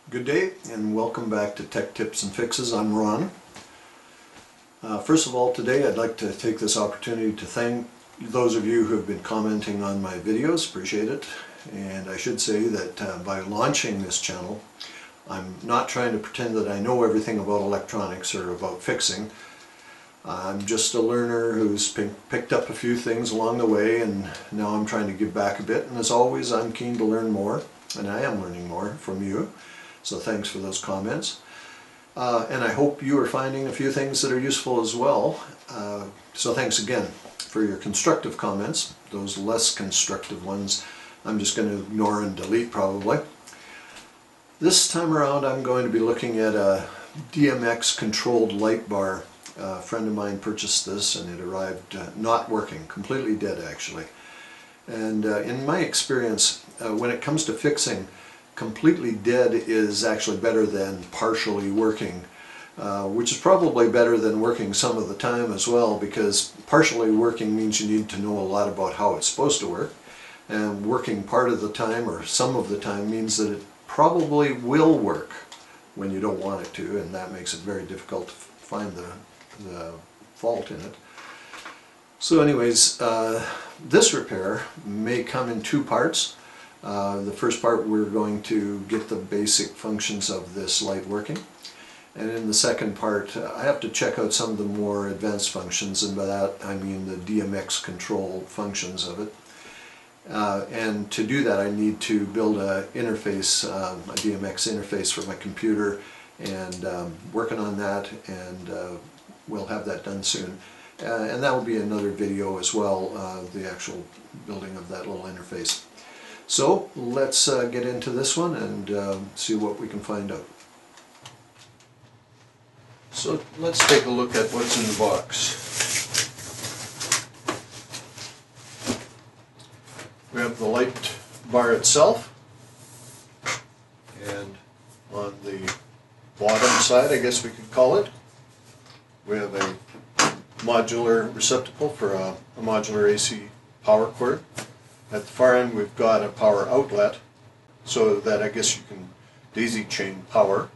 Good day and welcome back to Tech Tips and Fixes. I'm Ron. First of all, today I'd like to take this opportunity to thank those of you who have been commenting on my videos. Appreciate it. And I should say that by launching this channel, I'm not trying to pretend that I know everything about electronics or about fixing. I'm just a learner who's picked up a few things along the way, and now I'm trying to give back a bit. And as always, I'm keen to learn more, and I am learning more from you. So thanks for those comments. And I hope you are finding a few things that are useful as well. So thanks again for your constructive comments. Those less constructive ones I'm just going to ignore and delete probably. This time around I'm going to be looking at a DMX-controlled light bar. A friend of mine purchased this and it arrived not working, completely dead actually. And in my experience, when it comes to fixing, completely dead is actually better than partially working, which is probably better than working some of the time as well, because partially working means you need to know a lot about how it's supposed to work, and working part of the time or some of the time means that it probably will work when you don't want it to, and that makes it very difficult to find the fault in it. So anyways, this repair may come in two parts. The first part, we're going to get the basic functions of this light working, and in the second part I have to check out some of the more advanced functions, and by that I mean the DMX-controlled functions of it. And to do that I need to build a interface, a DMX interface for my computer, and working on that, and we'll have that done soon. And that will be another video as well, the actual building of that little interface. So let's get into this one and see what we can find out. So let's take a look at what's in the box. We have the light bar itself, and on the bottom side, I guess we could call it, we have a modular receptacle for a modular AC power cord. At the far end we've got a power outlet, so that I guess you can daisy chain power.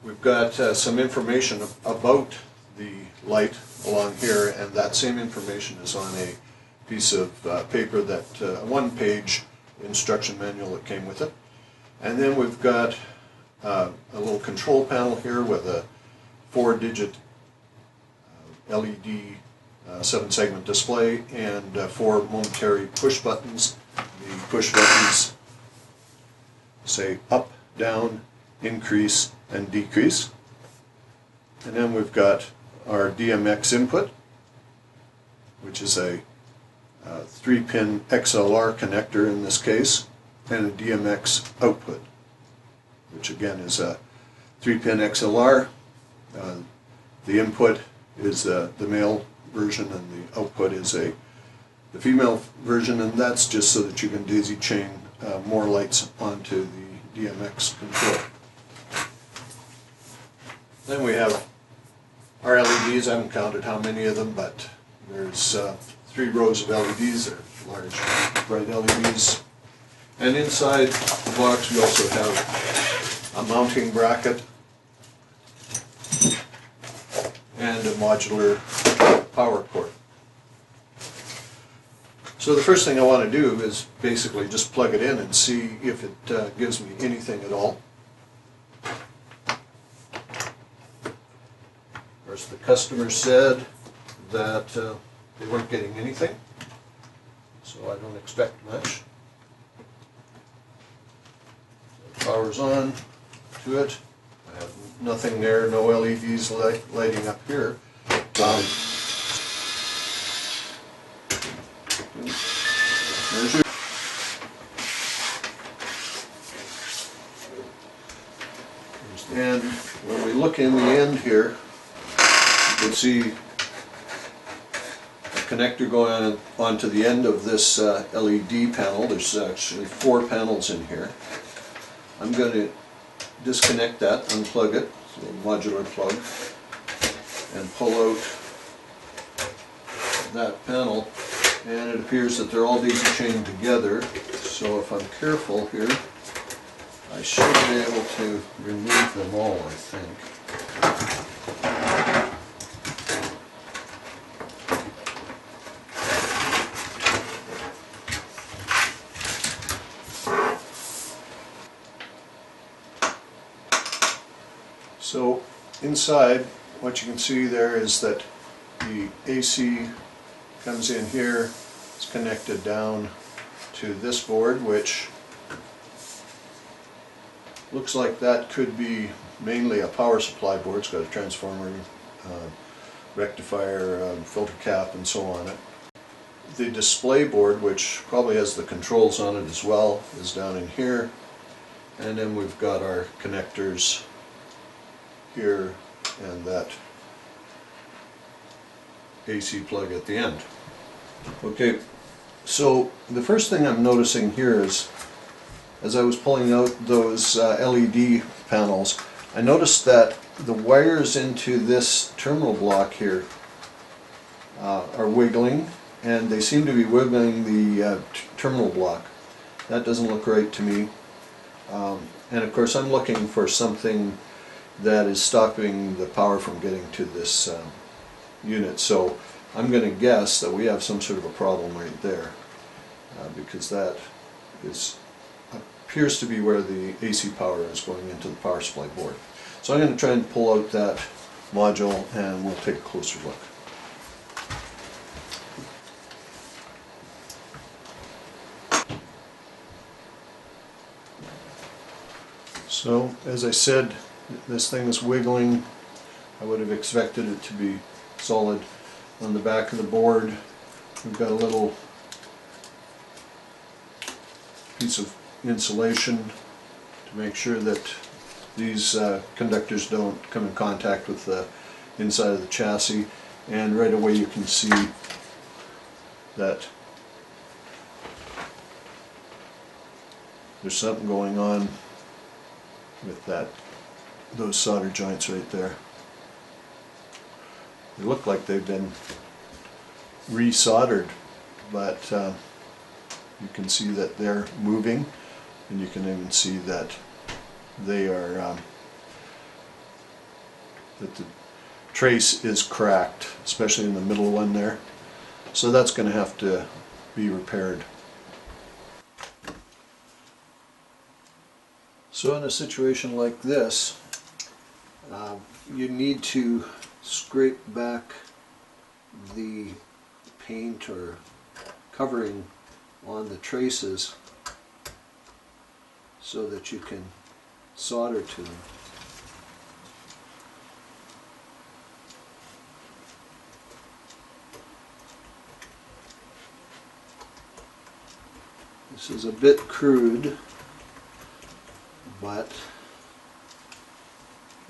We've got some information about the light along here, and that same information is on a piece of paper, that a one-page instruction manual that came with it. And then we've got a little control panel here with a 4-digit LED 7-segment display and 4 momentary push buttons. The push buttons say up, down, increase, and decrease. And then we've got our DMX input, which is a 3-pin XLR connector in this case, and a DMX output, which again is a 3-pin XLR. The input is the male version, and the output is the female version, and that's just so that you can daisy chain more lights onto the DMX control. Then we have our LEDs. I haven't counted how many of them, but there's 3 rows of LEDs. They're large, bright LEDs. And inside the box we also have a mounting bracket and a modular power cord. So the first thing I want to do is basically just plug it in and see if it gives me anything at all. Of course, the customer said that they weren't getting anything, so I don't expect much. So power's on to it. I have nothing there, no LEDs lighting up here. And when we look in the end here, you can see a connector going onto the end of this LED panel. There's actually 4 panels in here. I'm going to disconnect that, unplug it, so a modular plug, and pull out that panel, and it appears that they're all daisy chained together. So if I'm careful here, I should be able to remove them all, I think. So inside, what you can see there is that the AC comes in here, it's connected down to this board, which looks like that could be mainly a power supply board. It's got a transformer, rectifier, filter cap, and so on it. The display board, which probably has the controls on it as well, is down in here. And then we've got our connectors here and that AC plug at the end. Okay, so the first thing I'm noticing here is, as I was pulling out those LED panels, I noticed that the wires into this terminal block here are wiggling, and they seem to be wiggling the terminal block. That doesn't look right to me. And of course I'm looking for something that is stopping the power from getting to this unit. So I'm going to guess that we have some sort of a problem right there, because that appears to be where the AC power is going into the power supply board. So I'm going to try and pull out that module and we'll take a closer look. So as I said, this thing is wiggling. I would have expected it to be solid. On the back of the board we've got a little piece of insulation to make sure that these conductors don't come in contact with the inside of the chassis, and right away you can see that there's something going on with those solder joints right there. They look like they've been resoldered, but you can see that they're moving, and you can even see that they are that the trace is cracked, especially in the middle one there. So that's going to have to be repaired. So in a situation like this, you need to scrape back the paint or covering on the traces so that you can solder to them. This is a bit crude, but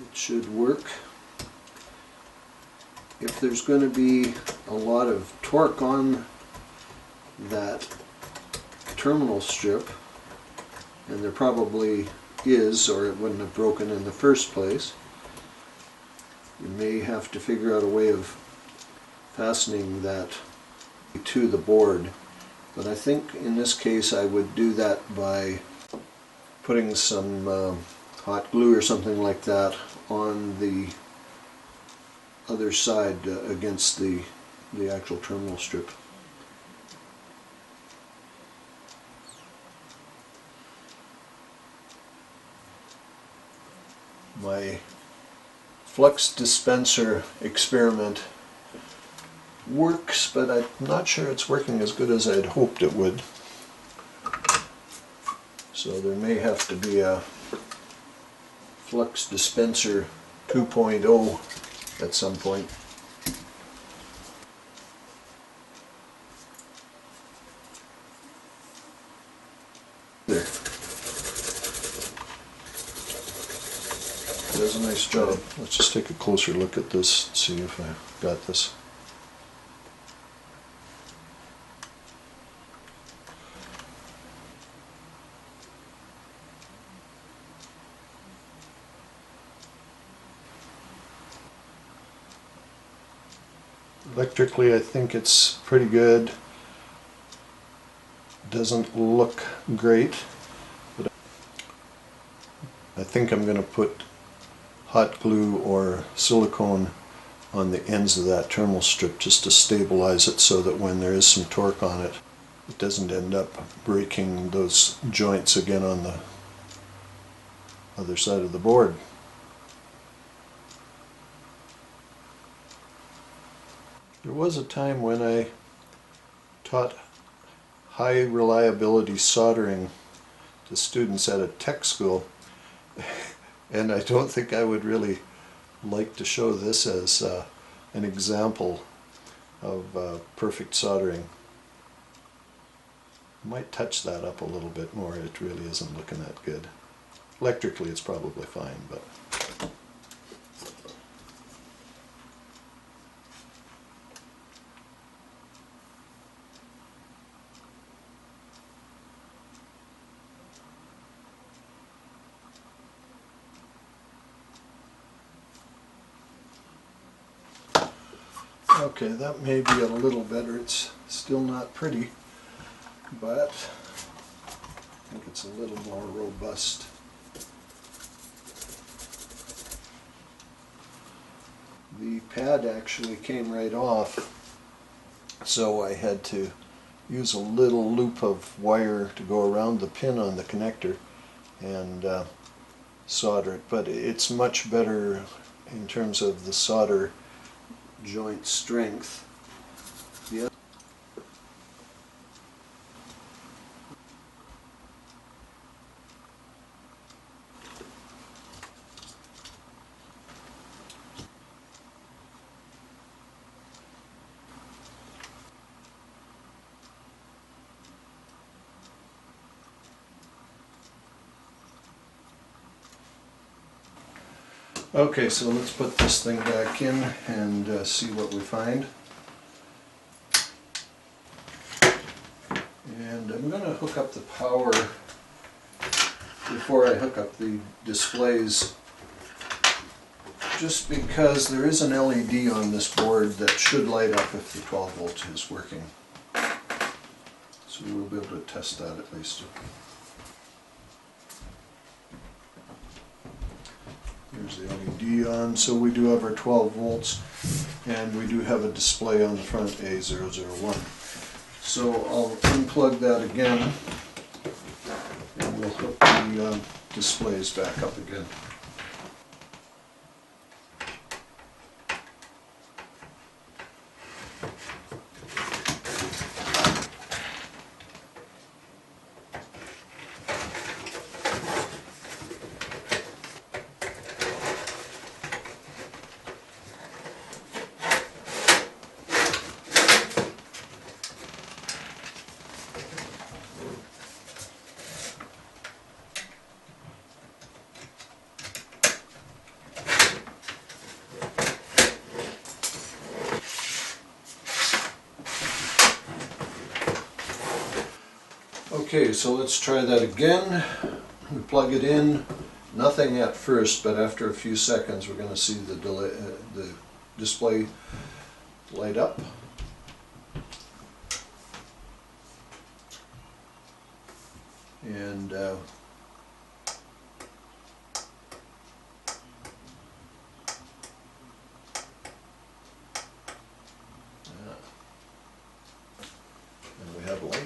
it should work. If there's going to be a lot of torque on that terminal strip, and there probably is, or it wouldn't have broken in the first place, you may have to figure out a way of fastening that to the board. But I think in this case I would do that by putting some hot glue or something like that on the other side against the actual terminal strip. My flux dispenser experiment works, but I'm not sure it's working as good as I'd hoped it would. So there may have to be a flux dispenser 2.0 at some point. There. It does a nice job. Let's just take a closer look at this and see if I got this. Electrically, I think it's pretty good. Doesn't look great, but I think I'm going to put hot glue or silicone on the ends of that terminal strip just to stabilize it so that when there is some torque on it, it doesn't end up breaking those joints again on the other side of the board. There was a time when I taught high reliability soldering to students at a tech school, and I don't think I would really like to show this as an example of perfect soldering. I might touch that up a little bit more. It really isn't looking that good. Electrically it's probably fine, but okay, that may be a little better. It's still not pretty, but I think it's a little more robust. The pad actually came right off, so I had to use a little loop of wire to go around the pin on the connector and solder it, but it's much better in terms of the solder joint strength. The Okay, so let's put this thing back in and see what we find. And I'm going to hook up the power before I hook up the displays, just because there is an LED on this board that should light up if the 12 volts is working. So we'll be able to test that at least. There's the LED on, so we do have our 12 volts, and we do have a display on the front, A001. So I'll unplug that again, and we'll hook the displays back up again. Okay, so let's try that again. We plug it in, nothing at first, but after a few seconds we're going to see the display light up. And we have light.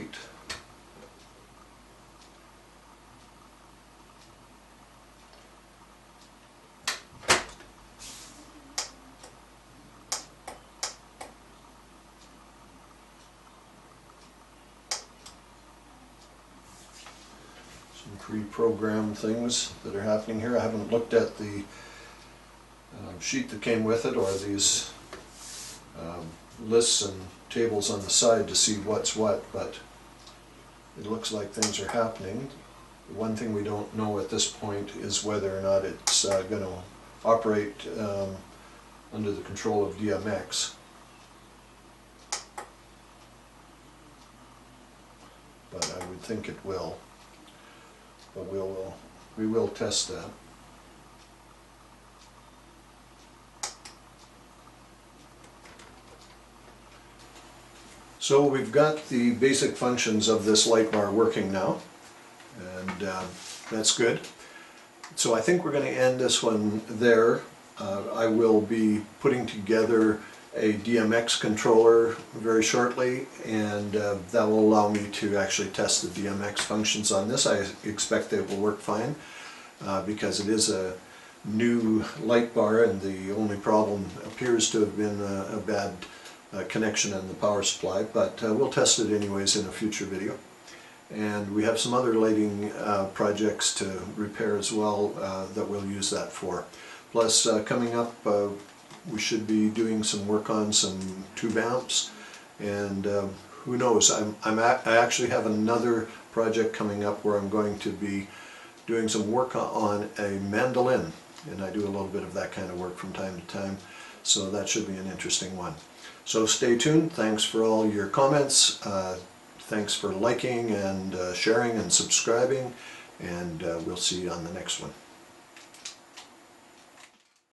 Pre-programmed things that are happening here. I haven't looked at the sheet that came with it, or these lists and tables on the side to see what's what, but it looks like things are happening. The one thing we don't know at this point is whether or not it's going to operate under the control of DMX. But I would think it will. But we will test that. So we've got the basic functions of this light bar working now, and that's good. So I think we're going to end this one there. I will be putting together a DMX controller very shortly, and that will allow me to actually test the DMX functions on this. I expect they will work fine because it is a new light bar, and the only problem appears to have been a bad connection in the power supply, but we'll test it anyways in a future video. And we have some other lighting projects to repair as well that we'll use that for. Plus coming up we should be doing some work on some tube amps, and who knows, I actually have another project coming up where I'm going to be doing some work on a mandolin, and I do a little bit of that kind of work from time to time, so that should be an interesting one. So stay tuned. Thanks for all your comments. Thanks for liking and sharing and subscribing, and we'll see you on the next one.